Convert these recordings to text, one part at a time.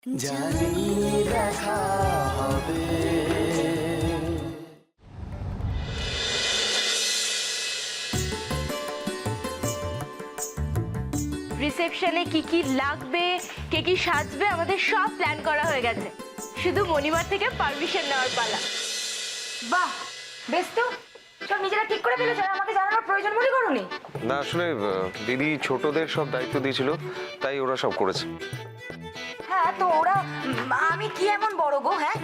জানি দেখা হবে। রিসেপশনে কি কি লাগবে, কে কি সাজবে, আমাদের সব প্ল্যান করা হয়ে গেছে। শুধু মনিমার থেকে পারমিশন নেওয়ার পালা। বাহ, বেশ তো। সব নিজেরা ঠিক করে ফেলেছো, আর আমাকে জানানোর প্রয়োজন মনে করোনি? না আসলে দিদি ছোটদের সব দায়িত্ব দিয়েছিল, তাই ওরা সব করেছে। হ্যাঁ তো ওরা, আমি কি এমন বড় গো? হ্যাঁ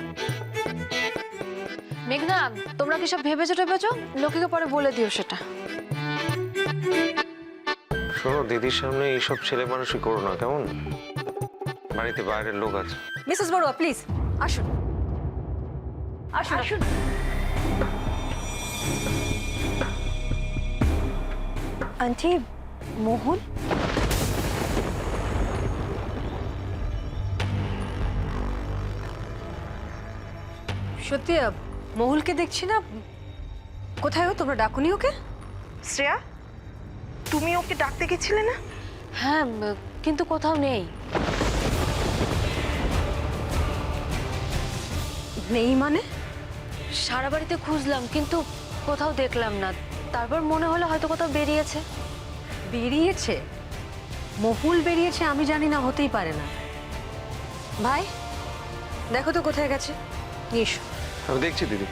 মেঘনা, তোমরা কি সব ভেবেছো টেবেছো? লোকেকে পরে বলে দিও সেটা। শোনো, দিদির সামনে এইসব ছেলে মানুষই করো না, কেমন? বাড়িতে বাইরের লোক আছে। মিসেস বড়ুয়া প্লিজ আসুন আসুন আসুন। আন্টি, মোহন সত্যি মহুলকে দেখছি না। কোথায় ও? তোমরা ডাকুনি ওকে? শ্রেয়া, তুমি ওকে ডাকতে গেছিলে না? হ্যাঁ, কিন্তু কোথাও নেই। নেই মানে? সারা বাড়িতে খুঁজলাম কিন্তু কোথাও দেখলাম না। তারপর মনে হলো হয়তো কোথাও বেরিয়েছে। বেরিয়েছে? মহুল বেরিয়েছে আমি জানি না, হতেই পারে না। ভাই দেখো তো কোথায় গেছে। এসো। আমি দেখছি দিদি।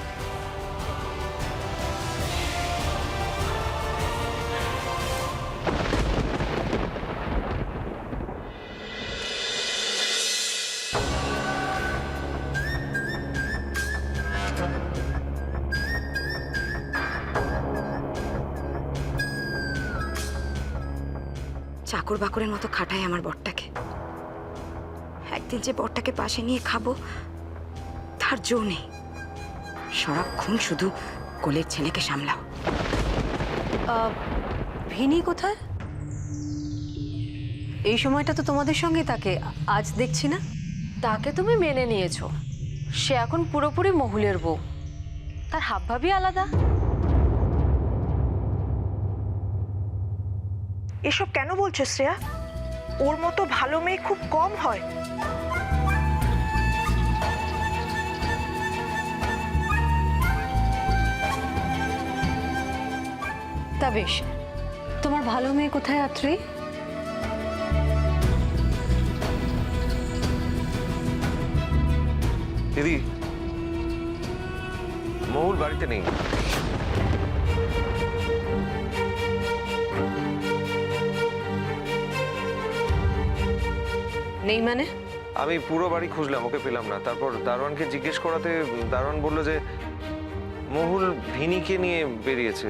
চাকর বাকরের মতো খাটাই আমার বরটাকে। একদিন যে বরটাকে পাশে নিয়ে খাবো তার জো নেই। সারাক্ষণ শুধু কোলের ছেলেকে সামলাও। ভিনি কোথায়? এই সময়টা তো তোমাদের সঙ্গে থাকে, আজ দেখছি না। তাকে তুমি মেনে নিয়েছো, সে এখন পুরোপুরি মহুলের বউ। তার হাবভাবই আলাদা। এসব কেন বলছো শ্রেয়া? ওর মতো ভালো মেয়ে খুব কম হয়। তা বেশ, তোমার ভালো মেয়ে কোথায় আত্রি? দিদি, মহুল বাড়িতে নেই। নেই মানে? আমি পুরো বাড়ি খুঁজলাম, ওকে পেলাম না। তারপর দারোয়ানকে জিজ্ঞেস করাতে দারোয়ান বললো যে মহুল ভিনিকে নিয়ে বেরিয়েছে।